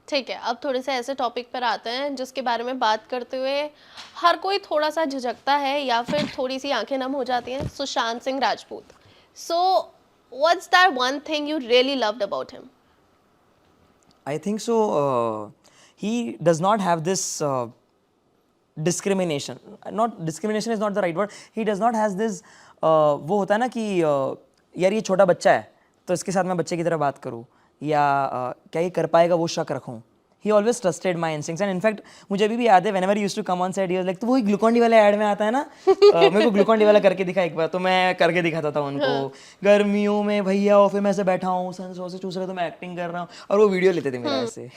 ठीक है, अब थोड़े से ऐसे टॉपिक पर आते हैं जिसके बारे में बात करते हुए हर कोई थोड़ा सा झिझकता है या फिर थोड़ी सी आंखें नम हो जाती हैं। Sushant Singh Rajput. So what's that one thing you really loved about him? I think so. He does not have this discrimination. Not discrimination is not the right word. He does not has this. वो होता है ना कि यार ये छोटा बच्चा है तो इसके साथ मैं बच्चे की तरह बात करूँ या क्या ये कर पाएगा वो शक रखूँ. He always trusted my instincts and in fact मुझे अभी भी याद है whenever he used to come on set he was like तो वही ग्लूकॉन डी वाले ऐड में आता है ना मेरे को ग्लूकॉन डी वाला करके दिखा एक बार तो मैं करके दिखाता था उनको गर्मियों में भैया ऑफिस में ऐसे बैठा हूँ सनसो से चूस रहा तो मैं एक्टिंग कर रहा हूँ और वो वीडियो लेते थे मेरा ऐसे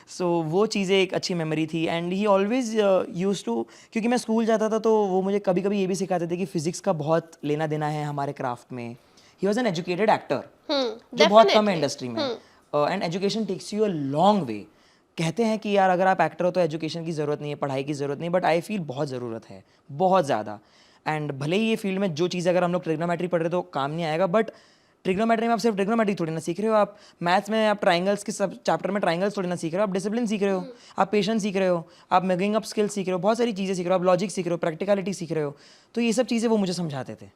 सो वो चीज़ें एक अच्छी मेमोरी थी and he always used to क्योंकि मैं स्कूल जाता था तो वो मुझे कभी कभी ये भी सिखाते थे कि फिजिक्स का बहुत लेना देना है हमारे क्राफ्ट में. He was an educated actor जो बहुत कम है इंडस्ट्री में and education takes you a long way. कहते हैं कि यार अगर आप एक्टर हो तो एजुकेशन की ज़रूरत नहीं है पढ़ाई की ज़रूरत नहीं बट आई फील बहुत ज़रूरत है बहुत ज़्यादा. एंड भले ही ये फील्ड में जो चीज़ अगर हम लोग ट्रिग्नोमेट्री पढ़ रहे तो काम नहीं आएगा बट ट्रिग्नोमेट्री में आप सिर्फ ट्रिग्नोमेट्री थोड़ी ना सीख रहे हो. आप मैथ्स में आप ट्राइंगल्स के सब चैप्टर में ट्राइंगल्स थोड़ी ना सीख रहे हो. आप डिसिप्लिन सीख रहे हो आप पेशेंस सीख रहे हो आप मेकिंग अप स्किल्स सीख रहे हो बहुत सारी चीज़ें सीख रहे हो आप लॉजिक सीख रहे हो प्रैक्टिकलिटी सीख रहे हो. तो ये सब चीज़ें वो मुझे समझाते थे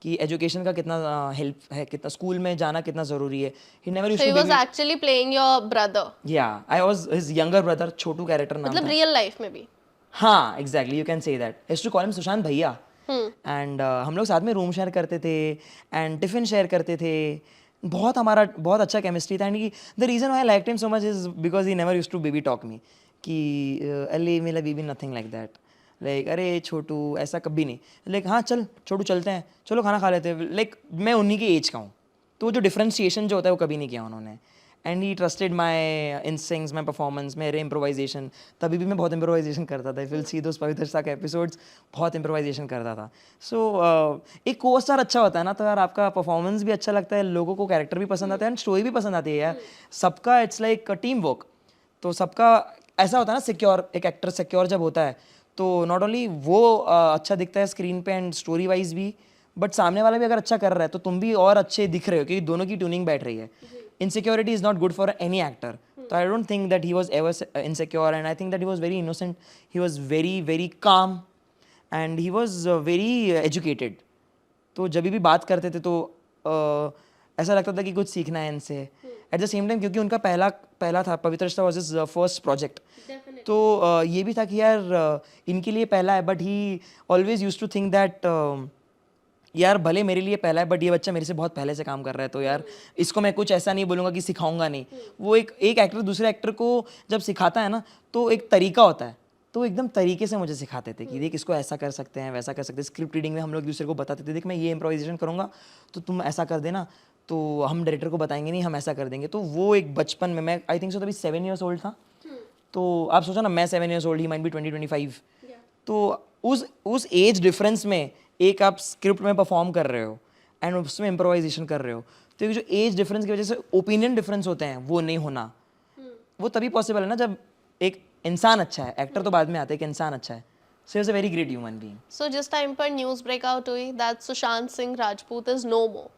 कि एजुकेशन का कितना हेल्प है कितना स्कूल में जाना कितना ज़रूरी है. He never used So he to was actually playing your brother. Yeah I was his younger brother Chhotu character नाम मतलब था. रियल लाइफ में भी. हाँ exactly you can say that. I used to call him Sushant भैया एंड हम लोग साथ में रूम शेयर करते थे एंड टिफिन शेयर करते थे. बहुत हमारा बहुत अच्छा केमिस्ट्री था and the reason I like him so much is because he never used to baby talk me कि अले मेरा baby nothing like that like अरे छोटू ऐसा कभी नहीं. लाइक हाँ चल छोटू चलते हैं चलो खाना खा लेते हैं. लाइक मैं उन्हीं की एज का हूँ तो जो डिफ्रेंशिएशन जो होता है वो कभी नहीं किया उन्होंने. And he trusted my instincts my performance मेरे इम्प्रोवाइजेशन. तभी भी मैं बहुत इम्प्रोवाइजेशन करता था. विल सी दोस पवित्रता के एपिसोड्स बहुत इम्प्रोवाइजेशन करता था. सो एक को स्टार अच्छा होता है ना तो यार आपका परफॉर्मेंस भी अच्छा लगता है लोगों को कैरेक्टर भी पसंद आता है एंड स्टोरी भी पसंद आती है यार. सबका इट्स लाइक टीम वर्क. तो सबका ऐसा होता है ना सिक्योर एक एक्टर सिक्योर जब होता है तो नॉट ओनली वो अच्छा दिखता है स्क्रीन पे एंड स्टोरी वाइज भी बट सामने वाला भी अगर अच्छा कर रहा है तो तुम भी और अच्छे दिख रहे हो क्योंकि दोनों की ट्यूनिंग बैठ रही है. Insecurity is not good for any actor. So I don't think that he was ever insecure and I think that he was very innocent. He was very very calm and he was very educated. तो जब भी बात करते थे तो ऐसा लगता था कि कुछ सीखना है इनसे. एट द सेम टाइम क्योंकि उनका पहला था पवित्र रिश्ता वॉज इज फर्स्ट प्रोजेक्ट तो ये भी था कि यार इनके लिए पहला है but he always used to think that यार भले मेरे लिए पहला है बट ये बच्चा मेरे से बहुत पहले से काम कर रहा है तो यार इसको मैं कुछ ऐसा नहीं बोलूँगा कि सिखाऊंगा नहीं. वो एक एक्टर दूसरे एक्टर को जब सिखाता है ना तो एक तरीका होता है तो एकदम तरीके से मुझे सिखाते थे कि देख इसको ऐसा कर सकते हैं वैसा कर सकते हैं. स्क्रिप्ट रीडिंग में हम लोग एक दूसरे को बताते थे देख मैं ये इम्प्रोवाइजेशन करूँगा तो तुम ऐसा कर देना तो हम डायरेक्टर को बताएंगे नहीं हम ऐसा कर देंगे. तो वो एक बचपन में मैं आई थिंक सो तभी 7 years old था. तो आप सोचो ना मैं 7 years old he might be 20-25 तो उस एज डिफरेंस में एक आप स्क्रिप्ट में परफॉर्म कर रहे हो एंड उसमें इम्प्रोवाइजेशन कर रहे हो तो ये जो एज डिफरेंस की वजह से ओपिनियन डिफरेंस होते हैं वो नहीं होना वो तभी पॉसिबल है ना जब एक इंसान अच्छा है. एक्टर तो बाद में आता है एक इंसान अच्छा है. So is a very great human being. So जिस टाइम पर न्यूज़ ब्रेकआउट हुई that Sushant Singh Rajput is no more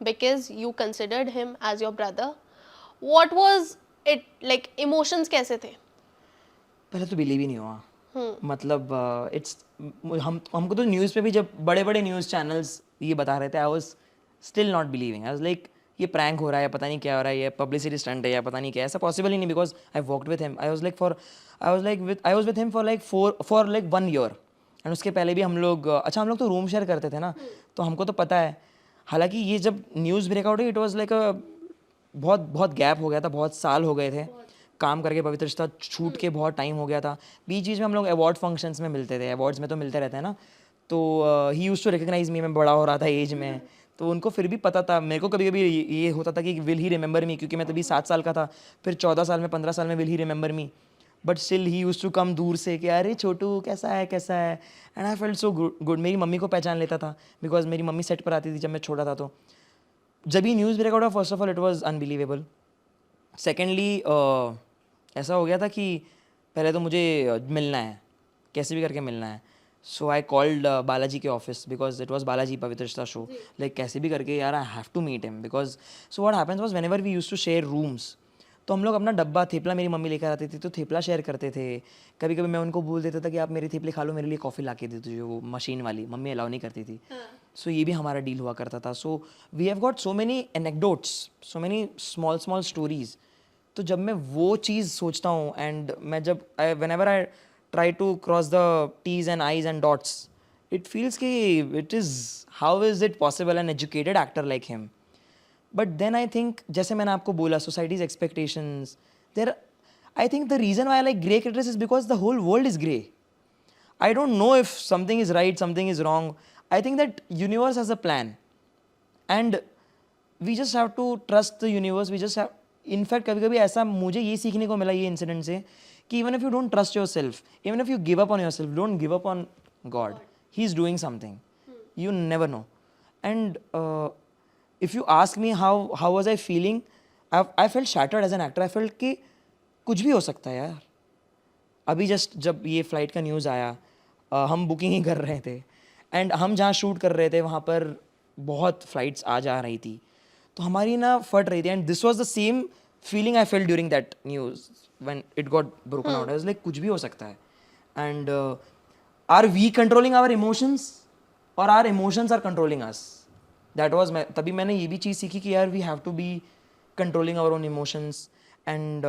because you considered him as your brother, what was it like? Emotions कैसे थे? पहले तो बिलीव ही नहीं हुआ. मतलब इट्स हमको तो न्यूज़ पे भी जब बड़े बड़े न्यूज़ चैनल्स ये बता रहे थे I was still not believing. I was like ये प्रैंक हो रहा है पता नहीं क्या हो रहा है ये पब्लिसिटी स्टंट है या पता नहीं क्या ऐसा पॉसिबल ही नहीं because I worked with him. I was with him for like 1 year and उसके पहले भी हम लोग हम लोग तो रूम शेयर करते थे ना तो हमको तो पता है. हालांकि ये जब न्यूज़ ब्रेकआउट हुई इट वाज लाइक बहुत बहुत गैप हो गया था बहुत साल हो गए थे काम करके पवित्र रिश्ता छूट के बहुत टाइम हो गया था. बीच में हम लोग अवार्ड फंक्शंस में मिलते थे. अवार्ड्स में तो मिलते रहते हैं ना तो ही यूज टू रिकग्नाइज मी. मैं बड़ा हो रहा था एज में तो उनको फिर भी पता था. मेरे को कभी कभी ये होता था कि विल ही रिमेंबर मी क्योंकि मैं तभी 7 साल का था. फिर 14 साल में 15 साल में will he remember me but still he used to come दूर से कि अरे छोटू कैसा है and I felt so good. मेरी मम्मी को पहचान लेता था बिकॉज मेरी मम्मी सेट पर आती थी जब मैं छोटा था. तो जब ही न्यूज़ ब्रेकआउट हुआ first of all it was unbelievable. Secondly ऐसा हो गया था कि पहले तो मुझे मिलना है कैसे भी करके मिलना है. सो आई कॉल्ड बालाजी के office because it was Balaji Pavitra Rishta show. Like कैसे भी करके यार I have to meet him because so what happens was whenever we used to share rooms तो हम लोग अपना डब्बा थेपला मेरी मम्मी लेकर आती थी तो थेपला शेयर करते थे. कभी कभी मैं उनको बोल देता था कि आप मेरी थेपले खा लो, मेरे लिए कॉफ़ी ला के दे दो, वो मशीन वाली मम्मी अलाउ नहीं करती थी. सो ये भी हमारा डील हुआ करता था. So we have got so many anecdotes, so many small small stories. तो जब मैं वो चीज़ सोचता हूँ एंड मैं जब whenever I try to cross the T's and I's and dots, it feels कि it is how is it possible an educated actor like him. But then I think जैसे मैंने आपको बोला society's expectations there, I think the reason why I like grey characters is because the whole world is grey. I don't know if something is right, something is wrong. I think that universe has a plan, and we just have to trust the universe. We just have, in fact, कभी कभी ऐसा मुझे ये सीखने को मिला ये incident से कि even if you don't trust yourself, even if you give up on yourself, don't give up on God. He is doing something. You never know. And if you ask me how was I feeling, I felt shattered as an actor. I felt कि कुछ भी हो सकता है यार. अभी just जब ये फ़्लाइट का न्यूज़ आया, हम बुकिंग ही कर रहे थे एंड हम जहाँ शूट कर रहे थे वहाँ पर बहुत फ़्लाइट्स आ जा रही थी, तो हमारी ना फट रही थी. And this was the same feeling I felt during that news when it got broken out. I was like कुछ भी हो सकता है. And are we controlling our emotions और are emotions are controlling us? That was तभी मैंने ये भी चीज़ सीखी कि यार we have to be controlling our own emotions. And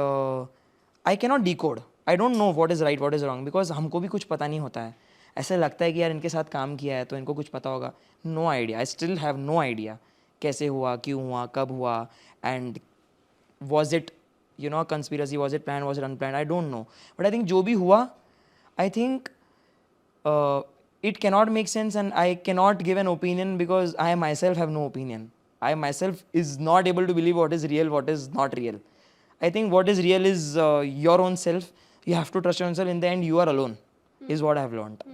I cannot decode, I don't know what is right what is wrong, because हमको भी कुछ पता नहीं होता है. ऐसे लगता है कि यार इनके साथ काम किया है तो इनको कुछ पता होगा. No idea, I still have no idea कैसे हुआ, क्यों हुआ, कब हुआ, and was it you know conspiracy, was it plan, was it unplan, I don't know. But I think जो भी हुआ, I think it cannot make sense and I cannot give an opinion because I myself have no opinion. I myself is not able to believe what is real, what is not real. I think what is real is your own self. You have to trust yourself. In the end, you are alone, is what I have learned.